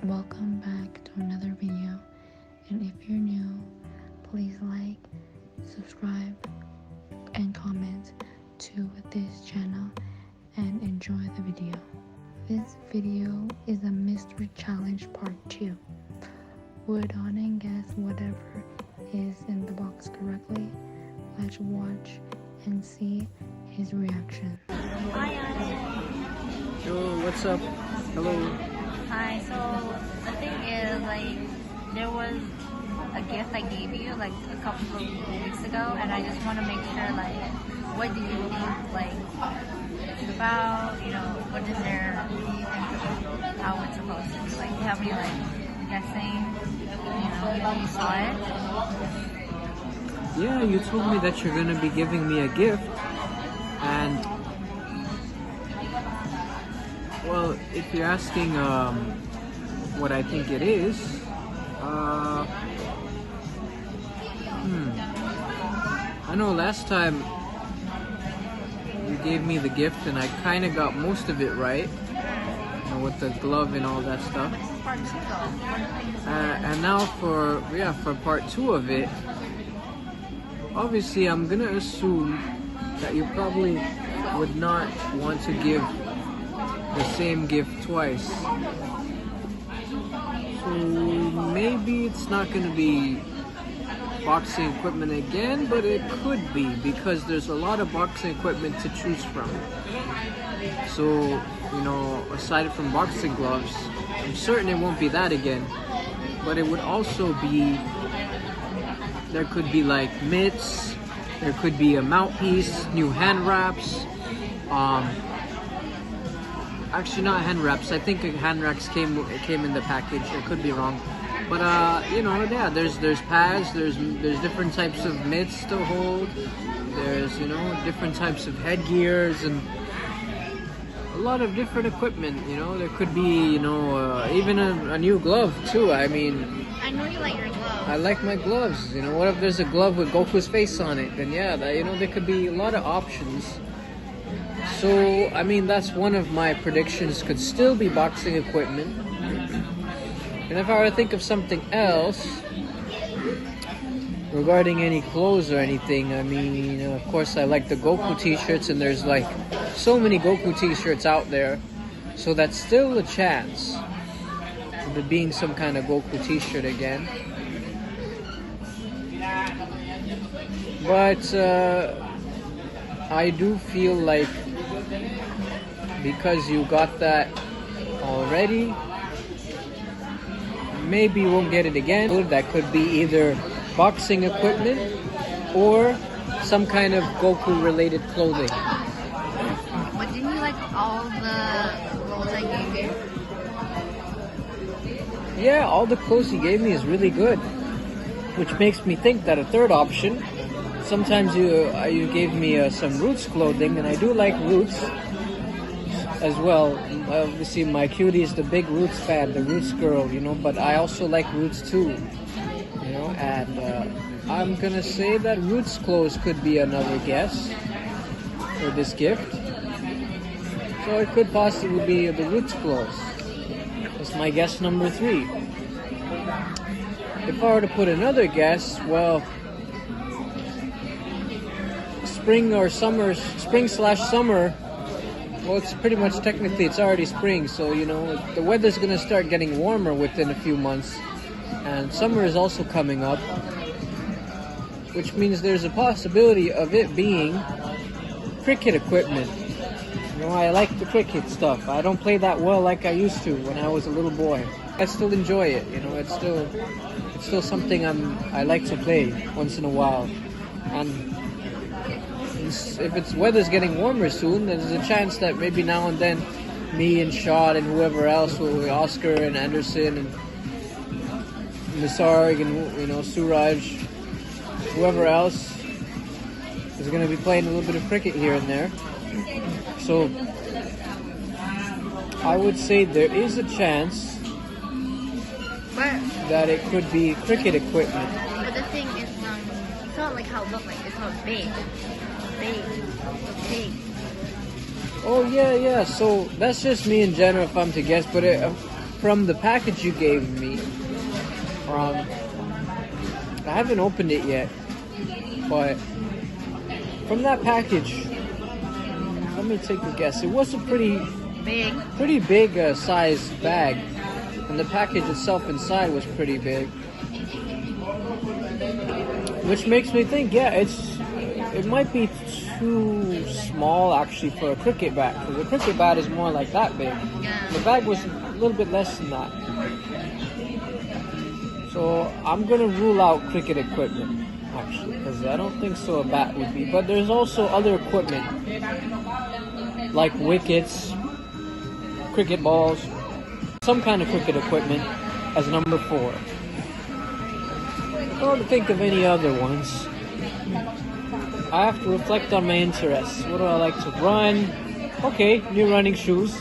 Welcome back to another video, and if you're new, please like, subscribe, and comment to this channel and enjoy the video. This video is a mystery challenge part 2. Would Anand guess whatever is in the box correctly? Let's watch and see his reaction. Hi, Anand. Yo, what's up? Hello. Hi, so the thing is, there was a gift I gave you, a couple of weeks ago, and I just want to make sure, what do you think, it's about, what is there, what do you think how it's supposed to be? Do you have any, guessing, if you saw it? Yeah, you told me that you're gonna be giving me a gift, and well, if you're asking what I think it is, I know last time you gave me the gift and I kind of got most of it right, with the glove and all that stuff. This is part 2 though. And now for part 2 of it, obviously I'm gonna assume that you probably would not want to give the same gift twice. So maybe it's not gonna be boxing equipment again, but it could be, because there's a lot of boxing equipment to choose from. So, aside from boxing gloves, I'm certain it won't be that again. But it would also be, there could be mitts, there could be a mouthpiece, new hand wraps. Actually, not hand wraps. I think hand wraps came in the package. I could be wrong. But there's pads. There's different types of mitts to hold. There's different types of headgears and a lot of different equipment. There could be even a new glove too. I mean, I know you like your gloves. I like my gloves. What if there's a glove with Goku's face on it? Then yeah, there could be a lot of options. So I mean, that's one of my predictions. Could still be boxing equipment. And if I were to think of something else regarding any clothes or anything, I mean, of course I like the Goku t-shirts, and there's so many Goku t-shirts out there, so that's still a chance of it being some kind of Goku t-shirt again. But I do feel like, because you got that already, maybe you won't get it again. That could be either boxing equipment or some kind of Goku related clothing. But didn't you like all the clothes I gave you? Yeah, all the clothes he gave me is really good, which makes me think that a third option, sometimes you gave me some Roots clothing, and I do like Roots as well. Obviously my cutie is the big Roots fan, the Roots girl, but I also like Roots too, and I'm gonna say that Roots clothes could be another guess for this gift. So it could possibly be the Roots clothes. That's my guess number 3. If I were to put another guess, well, spring/summer. Well, it's pretty much, technically it's already spring, so the weather's gonna start getting warmer within a few months, and summer is also coming up, which means there's a possibility of it being cricket equipment. I like the cricket stuff. I don't play that well like I used to when I was a little boy. I still enjoy it. It's still something I like to play once in a while, and if it's weather's getting warmer soon, there's a chance that maybe now and then me and Shad and whoever else, Oscar and Anderson and Nisarg and Suraj, whoever else is going to be playing a little bit of cricket here and there. So I would say there is a chance that it could be cricket equipment. But the thing is, it's not like how it looks like. It's not big. Big. Oh yeah. So that's just me in general if I'm to guess. But from the package you gave me, I haven't opened it yet, but from that package, let me take a guess. It was a pretty big size bag, and the package itself inside was pretty big, which makes me think, yeah, it might be too small actually for a cricket bat, because a cricket bat is more like that big. Yeah. The bag was a little bit less than that. So I'm gonna rule out cricket equipment actually, because I don't think so a bat would be. But there's also other equipment like wickets, cricket balls, some kind of cricket equipment as number 4. I don't think of any other ones. I have to reflect on my interests. What do I like to run? Okay, new running shoes.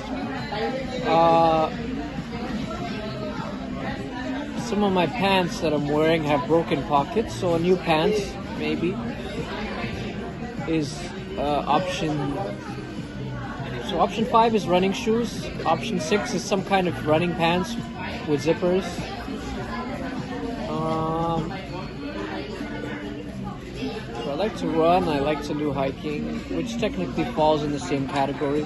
Some of my pants that I'm wearing have broken pockets, so a new pants maybe is option. So option 5 is running shoes. Option 6 is some kind of running pants with zippers. So I like to run. I like to do hiking, which technically falls in the same category.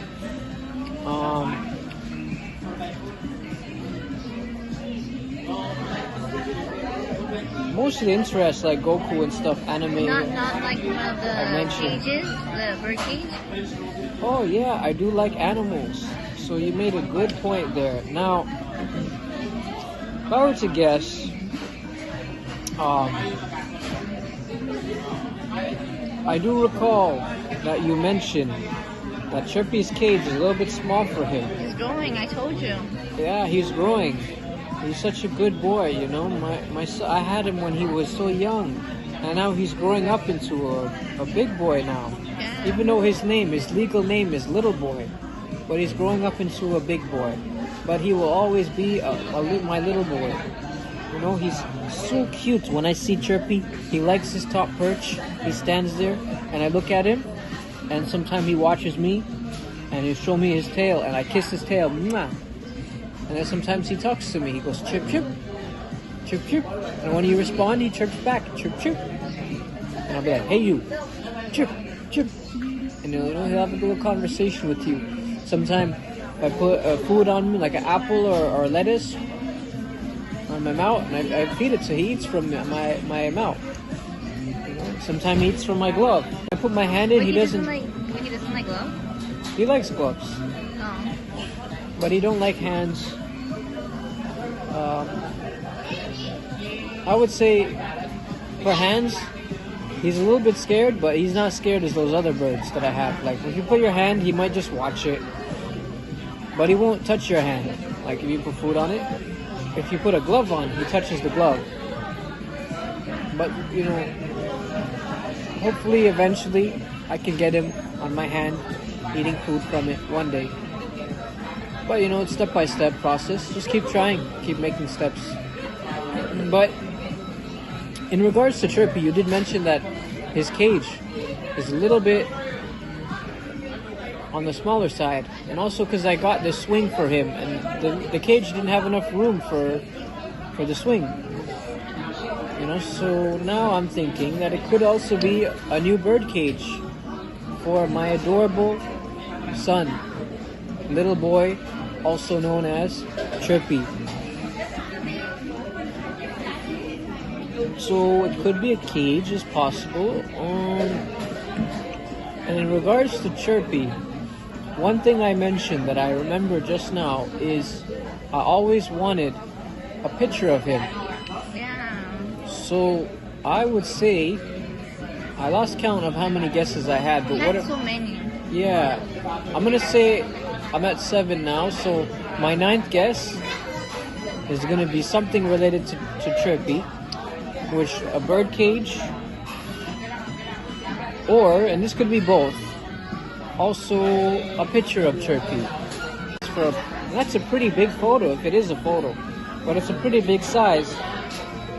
Most of the interests like Goku and stuff, anime. Not like one of the cages, the bird cage. Oh yeah, I do like animals. So you made a good point there. Now, if I were to guess, I do recall that you mentioned that Chirpy's cage is a little bit small for him. He's growing, I told you. Yeah, he's growing. He's such a good boy, you know. I had him when he was so young, and now he's growing up into a big boy now. Yeah. Even though his legal name is Little Boy, but he's growing up into a big boy. But he will always be my little boy. You know, he's so cute. When I see Chirpy, he likes his top perch. He stands there, and I look at him, and sometimes he watches me, and he'll show me his tail, and I kiss his tail. Mwah. And then sometimes he talks to me. He goes, chirp, chirp, chirp, chirp. And when you respond, he chirps back, chirp, chirp. And I'll be like, hey, you, chirp, chirp. And he'll have a little conversation with you. Sometimes if I put food on me, like an apple or lettuce, on my mouth, and I feed it, so he eats from my mouth. Sometimes he eats from my glove. I put my hand in, he doesn't like gloves? He likes gloves. Oh. But he don't like hands. I would say for hands, he's a little bit scared, but he's not scared as those other birds that I have. Like if you put your hand, he might just watch it, but he won't touch your hand. Like if you put food on it. If you put a glove on, he touches the glove. But you know, hopefully eventually I can get him on my hand eating food from it one day. But you know, it's step-by-step process. Just keep trying, keep making steps. But in regards to Chirpy, you did mention that his cage is a little bit on the smaller side, and also because I got the swing for him, and the cage didn't have enough room for the swing. You know, so now I'm thinking that it could also be a new bird cage for my adorable son, little boy, also known as Chirpy. So it could be a cage, is possible. And in regards to Chirpy, one thing I mentioned that I remember just now is I always wanted a picture of him. Yeah. So I would say I lost count of how many guesses I had, but Not so many. Yeah, I'm gonna say I'm at 7 now. So my 9th guess is gonna be something related to Chirpy, which a bird cage, or, and this could be both, also a picture of Chirpy. That's a pretty big photo if it is a photo, but it's a pretty big size,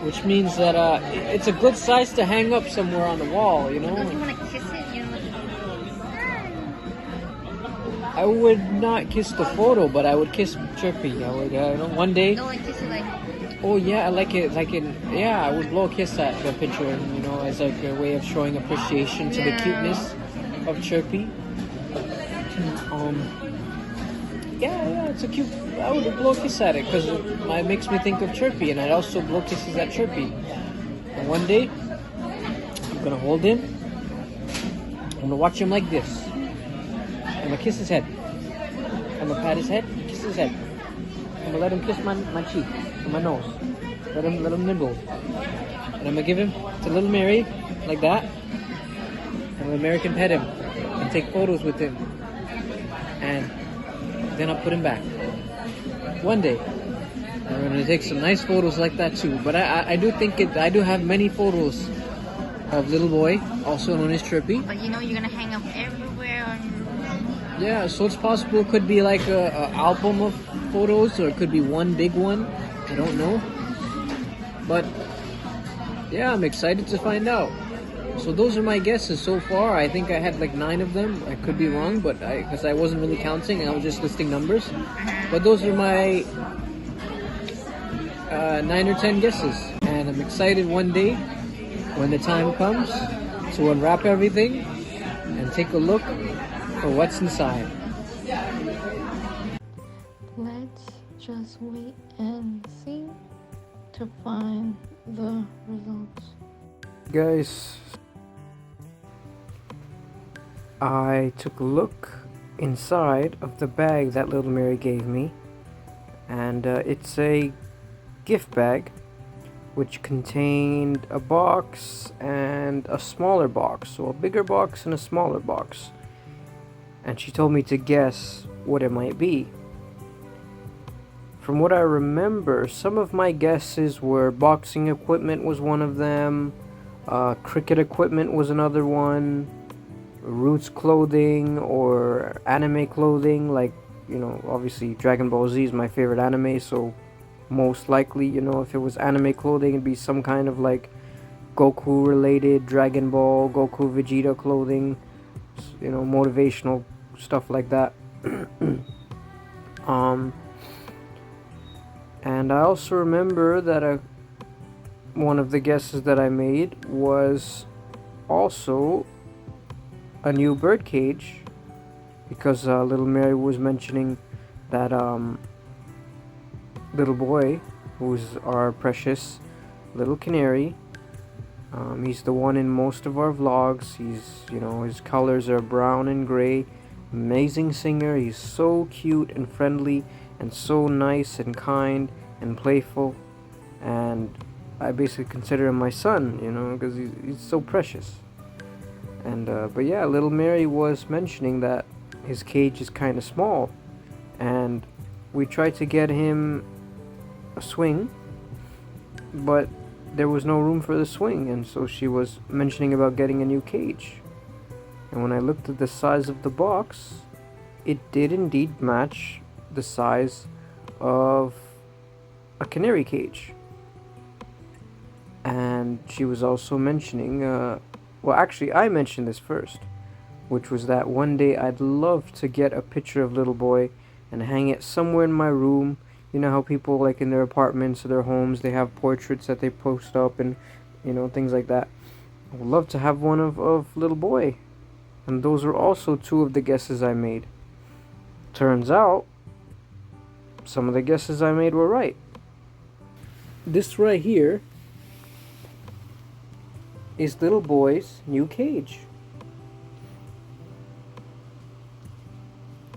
which means that it's a good size to hang up somewhere on the wall, you know. Don't you want to kiss it? You know, I would not kiss the photo, but I would kiss Chirpy. I would, one day. No, like kiss it like. Oh yeah, I like it. Yeah, I would blow a kiss at the picture, as like a way of showing appreciation to the cuteness of Chirpy. Yeah, it's a cute. I would blow a kiss at it because it makes me think of Chirpy, and I'd also blow kisses at Chirpy. And one day, I'm gonna hold him. I'm gonna watch him like this. I'm gonna kiss his head. I'm gonna pat his head, kiss his head. I'm gonna let him kiss my cheek and my nose. Let him nibble. And I'm gonna give him to Lil Mary like that. And Lil Mary can pet him and take photos with him. And then I'll put him back. One day, I'm gonna take some nice photos like that too. But I do think I do have many photos of little boy, also known as Chirpy. But you're gonna hang up everywhere on your room. Yeah, so it's possible it could be like a album of photos, or it could be one big one. I don't know. But yeah, I'm excited to find out. So those are my guesses so far. I think I had like 9 of them. I could be wrong, but because I wasn't really counting, I was just listing numbers. But those are my 9 or 10 guesses, and I'm excited one day when the time comes to unwrap everything and take a look for what's inside. Let's just wait and see to find the results. Guys, I took a look inside of the bag that Little Mary gave me, and it's a gift bag which contained a box and a smaller box, so a bigger box and a smaller box, and she told me to guess what it might be. From what I remember, some of my guesses were boxing equipment was one of them, cricket equipment was another one, Roots clothing or anime clothing, like, obviously Dragon Ball Z is my favorite anime, so most likely, if it was anime clothing, it'd be some kind of like Goku related, Dragon Ball, Goku Vegeta clothing, motivational stuff like that. And I also remember that one of the guesses that I made was also a new bird cage, because Little Mary was mentioning that little boy, who's our precious little canary, he's the one in most of our vlogs. His colors are brown and gray. Amazing singer. He's so cute and friendly and so nice and kind and playful, and I basically consider him my son, because he's so precious. And but yeah, Little Mary was mentioning that his cage is kind of small, and we tried to get him a swing, but there was no room for the swing, and so she was mentioning about getting a new cage. And when I looked at the size of the box, it did indeed match the size of a canary cage. And she was also mentioning, well, actually, I mentioned this first, which was that one day I'd love to get a picture of little boy and hang it somewhere in my room. You know how people, like in their apartments or their homes, they have portraits that they post up and, things like that. I would love to have one of little boy. And those were also 2 of the guesses I made. Turns out, some of the guesses I made were right. This right here is little boy's new cage.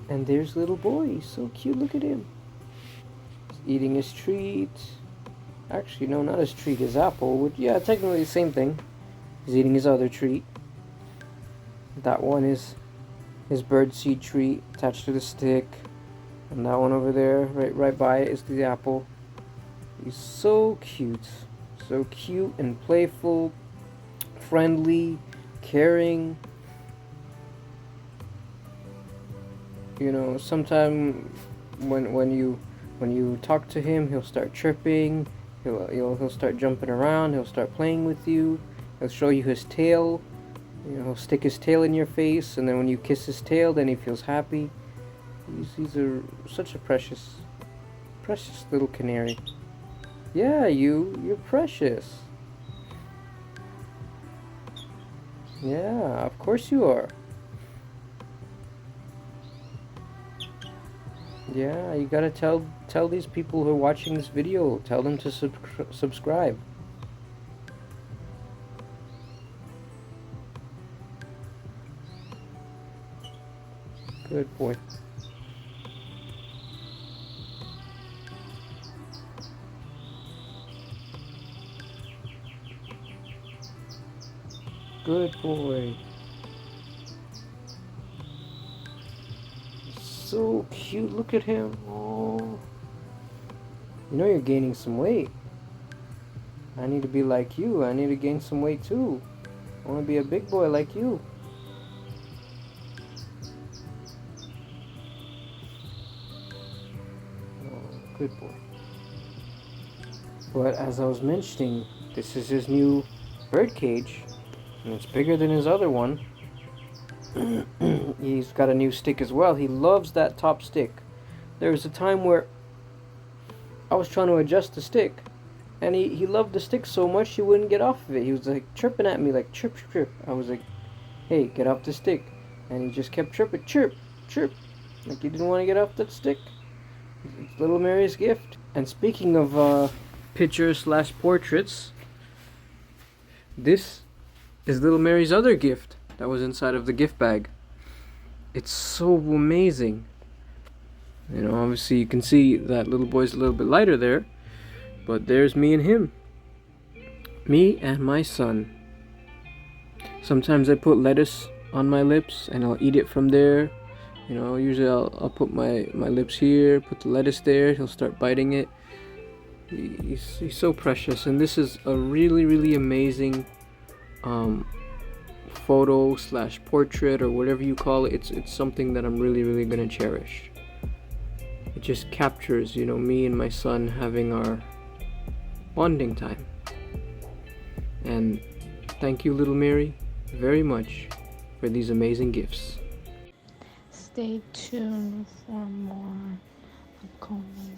And there's little boy. He's so cute. Look at him. He's eating his treat. Actually, no, not his treat. His apple. Which, yeah, technically the same thing. He's eating his other treat. That one is his birdseed treat attached to the stick. And that one over there, right by it, is the apple. He's so cute. So cute and playful, friendly, caring. Sometime when you talk to him, he'll start chirping. He'll start jumping around. He'll start playing with you. He'll show you his tail. He'll stick his tail in your face, and then when you kiss his tail, then he feels happy. He's such a precious little canary. Yeah, you're precious. Yeah, of course you are. Yeah, you gotta tell these people who are watching this video, tell them to subscribe. Good boy. Good boy. So cute, look at him. Oh. You know you're gaining some weight. I need to be like you. I need to gain some weight too. I want to be a big boy like you. Oh, good boy. But as I was mentioning, this is his new bird cage, and it's bigger than his other one. He's got a new stick as well. He loves that top stick. There was a time where I was trying to adjust the stick, and he loved the stick so much he wouldn't get off of it. He was like chirping at me like chirp, chirp, chirp. I was like, hey, get off the stick. And he just kept chirping, chirp, chirp. Like he didn't want to get off that stick. It's Little Mary's gift. And speaking of pictures / portraits, this is Little Mary's other gift that was inside of the gift bag. It's so amazing. You know, obviously you can see that little boy's a little bit lighter there, but there's me and him. Me and my son. Sometimes I put lettuce on my lips and I'll eat it from there. You know, usually I'll put my lips here, put the lettuce there, he'll start biting it. He's so precious, and this is a really amazing photo / portrait or whatever you call it. It's something that I'm really gonna cherish. It just captures, you know, me and my son having our bonding time. And thank you, Little Mary, very much for these amazing gifts. Stay tuned for more upcoming